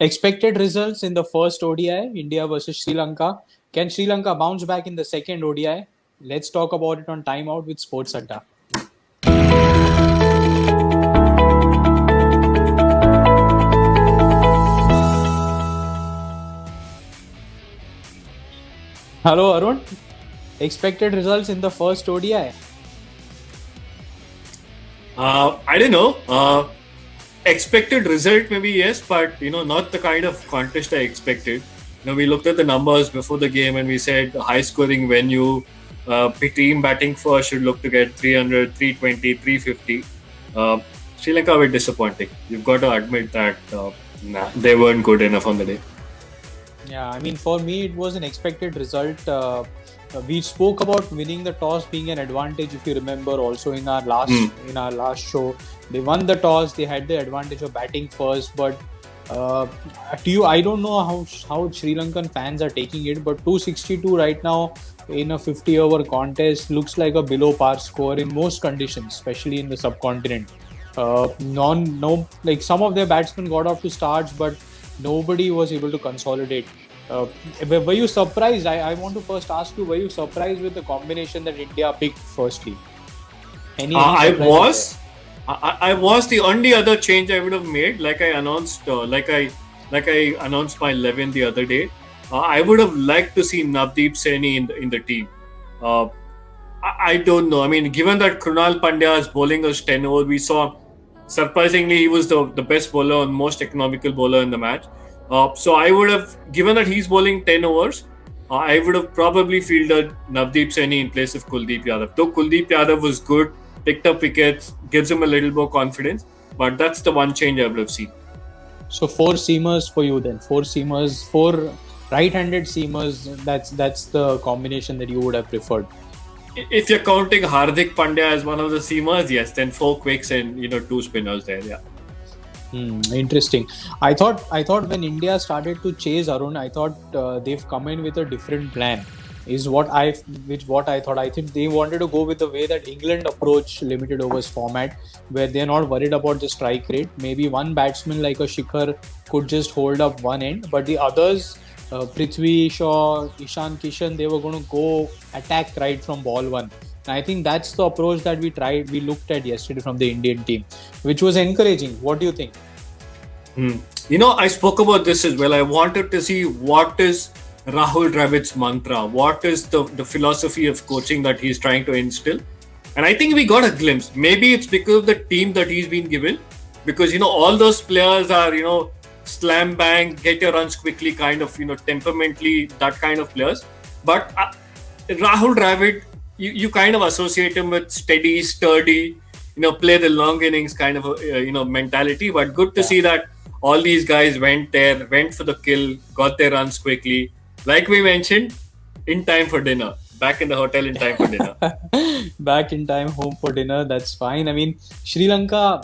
Expected results in the first ODI, India versus Sri Lanka. Can Sri Lanka bounce back in the second ODI? Let's talk about it on Timeout with SportsAdda. Hello, Arun. Expected results in the first ODI. I don't know. Expected result maybe yes, but not the kind of contest I expected. We looked at the numbers before the game and we said a high-scoring venue. Team batting first should look to get 300, 320, 350. Sri Lanka were disappointing. You've got to admit that they weren't good enough on the day. Yeah, I mean, for me, it was an expected result. We spoke about winning the toss being an advantage, if you remember. Also, in our last show, they won the toss. They had the advantage of batting first. But I don't know how Sri Lankan fans are taking it. But 262 right now in a 50-over contest looks like a below par score in most conditions, especially in the subcontinent. No, like some of their batsmen got off to starts, but nobody was able to consolidate. Uh, were you surprised? I want to first ask you, were you surprised with the combination that India picked firstly? Any I surprises there? was, I was the only other change I would have made, like I announced, like I announced my 11 the other day. I would have liked to see Navdeep Saini in the team. Uh, I don't know. I mean, given that Krunal Pandya's bowling was 10 over, we saw surprisingly he was the best bowler and most economical bowler in the match. So I would have, given that he's bowling 10 overs, I would have probably fielded Navdeep Saini in place of Kuldeep Yadav. Though Kuldeep Yadav was good, picked up wickets, gives him a little more confidence, but that's the one change I would have seen. So four seamers for you then. Four seamers, four right-handed seamers. That's the combination that you would have preferred. If you're counting Hardik Pandya as one of the seamers, yes, then four quicks and two spinners there. Yeah. Interesting. I thought when India started to chase Arun, I thought they've come in with a different plan. Is what I thought. I think they wanted to go with the way that England approach limited overs format, where they're not worried about the strike rate. Maybe one batsman like a Shikhar could just hold up one end, but the others, Prithvi Shaw, Ishan Kishan, they were going to go attack right from ball one. And I think that's the approach that we looked at yesterday from the Indian team, which was encouraging. What do you think? I spoke about this as well. I wanted to see what is Rahul Dravid's mantra, what is the philosophy of coaching that he's trying to instill. And I think we got a glimpse. Maybe it's because of the team that he's been given, because all those players are slam bang, get your runs quickly kind of temperamentally that kind of players. But Rahul Dravid, you kind of associate him with steady, sturdy, play the long innings kind of mentality. But good to see that all these guys went for the kill, got their runs quickly. Like we mentioned, in time for dinner. Back in the hotel in time for dinner. Back in time, home for dinner. That's fine. I mean, Sri Lanka,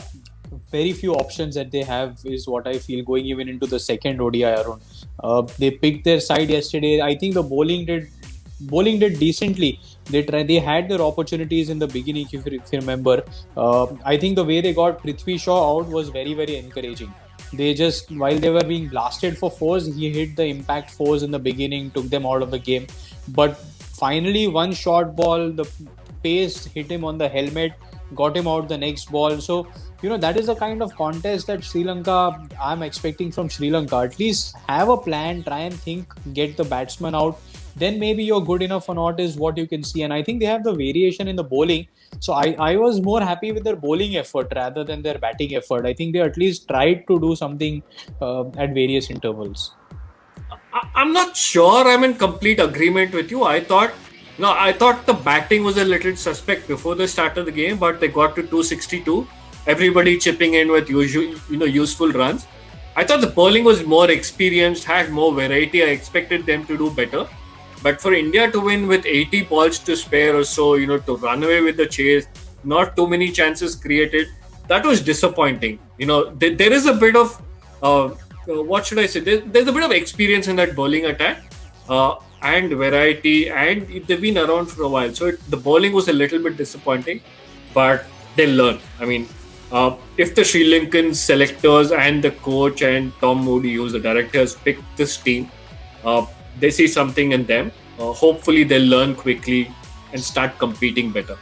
very few options that they have is what I feel going even into the second ODI round. They picked their side yesterday. I think the bowling did decently. They had their opportunities in the beginning, if you remember. I think the way they got Prithvi Shaw out was very, very encouraging. They just, while they were being blasted for fours, he hit the impact fours in the beginning, took them out of the game. But finally, one short ball, the pace hit him on the helmet, got him out the next ball. So, that is the kind of contest that I'm expecting from Sri Lanka. At least have a plan, try and think, get the batsman out. Then maybe you're good enough or not is what you can see. And I think they have the variation in the bowling. So I was more happy with their bowling effort rather than their batting effort. I think they at least tried to do something at various intervals. I'm not sure I'm in complete agreement with you. I thought the batting was a little suspect before the start of the game, but they got to 262. Everybody chipping in with useful runs. I thought the bowling was more experienced, had more variety. I expected them to do better. But for India to win with 80 balls to spare or so, to run away with the chase, not too many chances created, that was disappointing. There is a bit of, what should I say? There's a bit of experience in that bowling attack and variety, and they've been around for a while. So the bowling was a little bit disappointing, but they'll learn. I mean, If the Sri Lankan selectors and the coach and Tom Moody, who's the director, has picked this team, uh, they see something in them. Hopefully, they'll learn quickly and start competing better.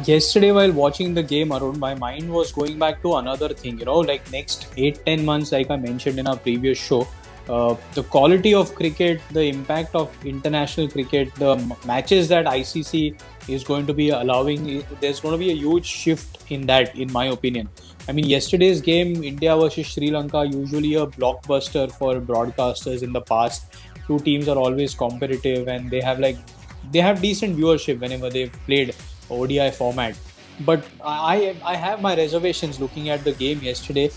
Yesterday, while watching the game, Arun, my mind was going back to another thing. Like next 8-10 months, like I mentioned in our previous show, the quality of cricket, the impact of international cricket, the matches that ICC is going to be allowing, there's going to be a huge shift in that, in my opinion. I mean, yesterday's game, India versus Sri Lanka, usually a blockbuster for broadcasters in the past. Two teams are always competitive, and they have decent viewership whenever they've played ODI format. But I have my reservations looking at the game yesterday.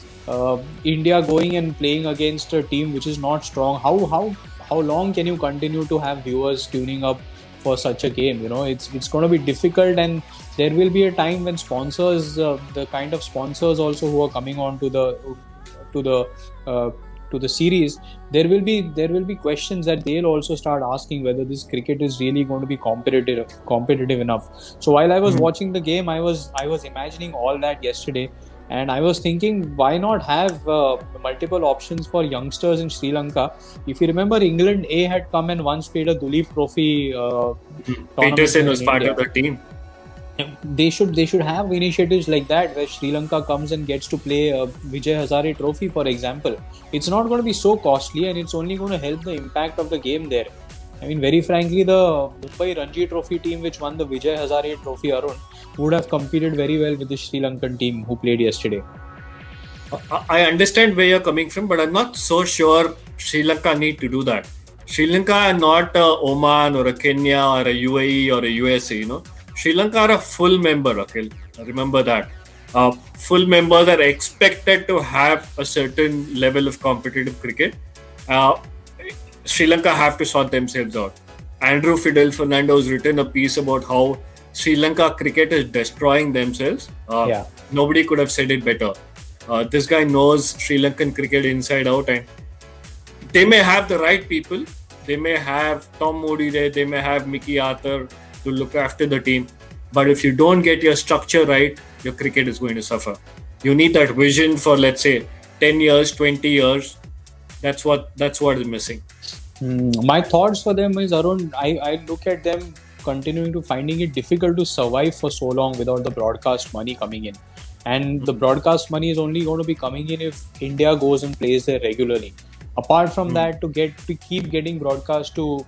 India going and playing against a team which is not strong. How long can you continue to have viewers tuning up for such a game? It's going to be difficult, and there will be a time when sponsors, the kind of sponsors also who are coming on to the uh, to the series, there will be questions that they'll also start asking whether this cricket is really going to be competitive enough. So while I was watching the game, I was imagining all that yesterday, and I was thinking, why not have multiple options for youngsters in Sri Lanka? If you remember, England A had come and once played a Duleep Trophy tournament Peterson in was part India. of the team. They should have initiatives like that, where Sri Lanka comes and gets to play a Vijay Hazare Trophy, for example. It's not going to be so costly, and it's only going to help the impact of the game there. I mean, very frankly, the Mumbai Ranji Trophy team, which won the Vijay Hazare Trophy, Arun, would have competed very well with the Sri Lankan team who played yesterday. I understand where you're coming from, but I'm not so sure Sri Lanka need to do that. Sri Lanka are not a Oman or a Kenya or a UAE or a USA. Sri Lanka are a full member. Akhil, remember that. Full members are expected to have a certain level of competitive cricket. Uh, Sri Lanka have to sort themselves out. Andrew Fidel Fernando has written a piece about how Sri Lanka cricket is destroying themselves. Yeah. Nobody could have said it better. This guy knows Sri Lankan cricket inside out, and they may have the right people. They may have Tom Moody there. They may have Mickey Arthur to look after the team. But if you don't get your structure right, your cricket is going to suffer. You need that vision for, let's say, 10 years, 20 years. That's what is missing. My thoughts for them is, Arun, I look at them continuing to finding it difficult to survive for so long without the broadcast money coming in. And the broadcast money is only going to be coming in if India goes and plays there regularly. Apart from that, to keep getting broadcasters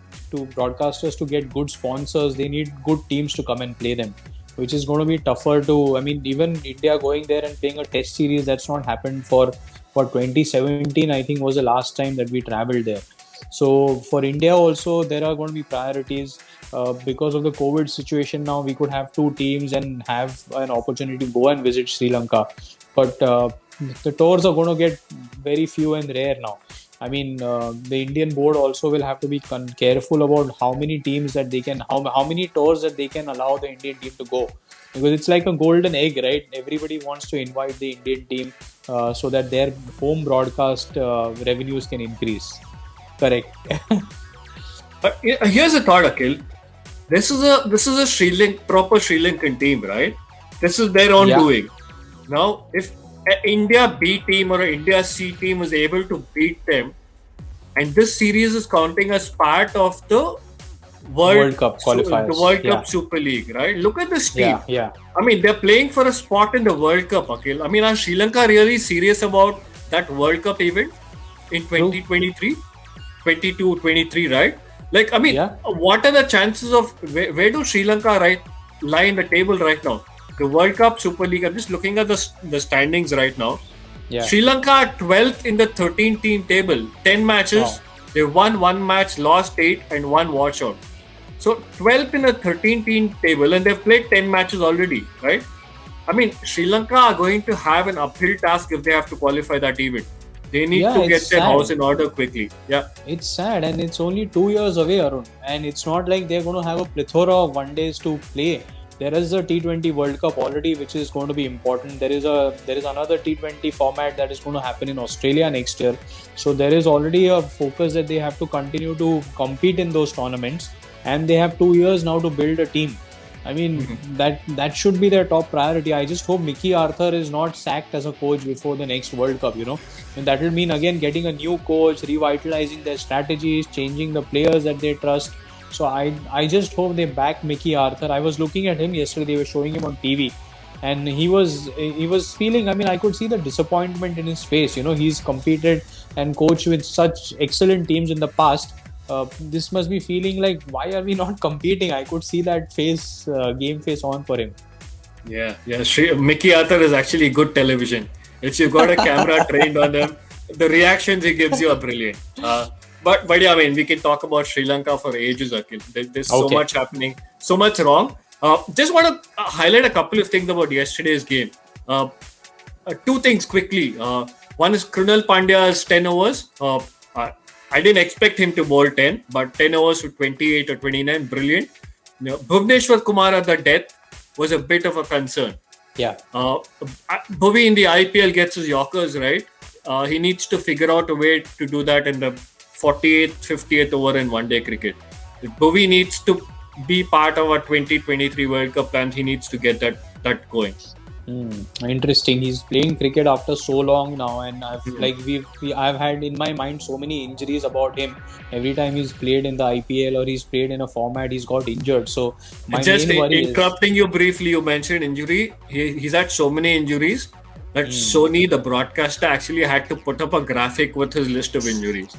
to get good sponsors, they need good teams to come and play them, which is going to be tougher to. I mean, even India going there and playing a test series, that's not happened for 2017. I think was the last time that we traveled there. So for India also, there are going to be priorities. Because of the COVID situation now, we could have two teams and have an opportunity to go and visit Sri Lanka. But the tours are going to get very few and rare now. I mean, the Indian board also will have to be careful about how many teams that they can, how many tours that they can allow the Indian team to go. Because it's like a golden egg, right? Everybody wants to invite the Indian team so that their home broadcast revenues can increase. Correct. Here's a thought, Akhil. This is a proper Sri Lankan team, right? This is their own Yeah. doing. Now, if an India B team or an India C team is able to beat them, and this series is counting as part of the World Cup qualifiers. the World Yeah. Cup Super League, right? Look at this team. Yeah. I mean, they're playing for a spot in the World Cup, Akhil. I mean, are Sri Lanka really serious about that World Cup event in 2023, 22, 23, right? Like, I mean, Yeah. what are the chances of where do Sri Lanka lie in the table right now? The World Cup Super League. I'm just looking at the standings right now. Yeah. Sri Lanka are 12th in the 13-team table. 10 matches. Wow. They won one match, lost 8, and one washout. So 12th in the 13-team table, and they've played 10 matches already, right? I mean, Sri Lanka are going to have an uphill task if they have to qualify that event. They need Yeah, to get it's their sad. house in order quickly. Yeah. It's sad, and it's only 2 years away, Arun. And it's not like they're going to have a plethora of one days to play. There is a T20 World Cup already, which is going to be important. There is another T20 format that is going to happen in Australia next year. So there is already a focus that they have to continue to compete in those tournaments, and they have 2 years now to build a team. I mean, that should be their top priority. I just hope Mickey Arthur is not sacked as a coach before the next World Cup, And that will mean again getting a new coach, revitalizing their strategies, changing the players that they trust. So I just hope they back Mickey Arthur. I was looking at him yesterday, they were showing him on TV. And he was feeling, I mean, I could see the disappointment in his face. He's competed and coached with such excellent teams in the past. This must be feeling like, why are we not competing? I could see that game face on for him. Yeah. Mickey Arthur is actually good television. If you've got a camera trained on him, the reactions he gives you are brilliant. But yeah, I mean, we can talk about Sri Lanka for ages, Akhil. There's so much happening, so much wrong. Just want to highlight a couple of things about yesterday's game. Two things quickly. One is Krunal Pandya's 10 overs. I didn't expect him to bowl 10, but 10 overs to 28 or 29, brilliant. Bhuvneshwar Kumar at the death was a bit of a concern. Yeah. Bhuvi in the IPL gets his Yorkers, right? He needs to figure out a way to do that in the 48th, 50th over in one-day cricket. If Bhuvi needs to be part of our 2023 World Cup plans, he needs to get that going. Interesting. He's playing cricket after so long now, and I've had in my mind so many injuries about him. Every time he's played in the IPL or he's played in a format, he's got injured. So my main worry interrupting you briefly, you mentioned injury. He's had so many injuries that Sony, the broadcaster, actually had to put up a graphic with his list of injuries.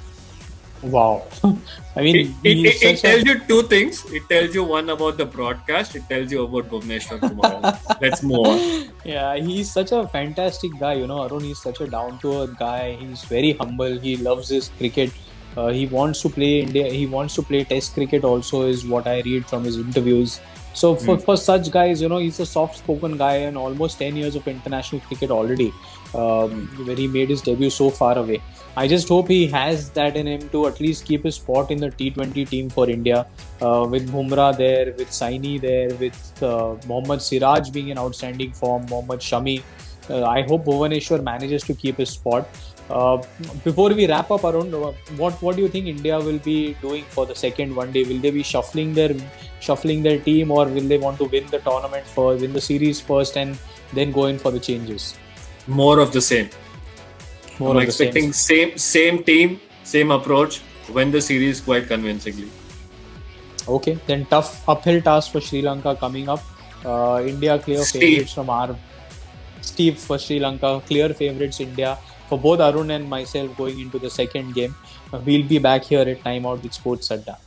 Wow. I mean, it tells you two things. It tells you one about the broadcast. It tells you about Bhuvneshwar Kumar. Let's move on. Yeah, he's such a fantastic guy, Arun. He's such a down-to-earth guy. He's very humble. He loves his cricket. He wants to play India. He wants to play Test cricket also, is what I read from his interviews. So for such guys, he's a soft-spoken guy and almost 10 years of international cricket already, where he made his debut so far away. I just hope he has that in him to at least keep his spot in the T20 team for India, with Bumrah there, with Saini there, with Mohammad Siraj being in outstanding form, Mohammad Shami. I hope Bhuvaneshwar manages to keep his spot. Before we wrap up, Arun, what do you think India will be doing for the second one day? Will they be shuffling their team, or will they want to win the tournament first, win the series first, and then go in for the changes? More of the same. I'm expecting same team, same approach, win the series quite convincingly. Okay, then tough uphill task for Sri Lanka coming up. India clear favorites from our Steve for Sri Lanka, clear favorites India. For both Arun and myself going into the second game. We'll be back here at Timeout with SportsAdda.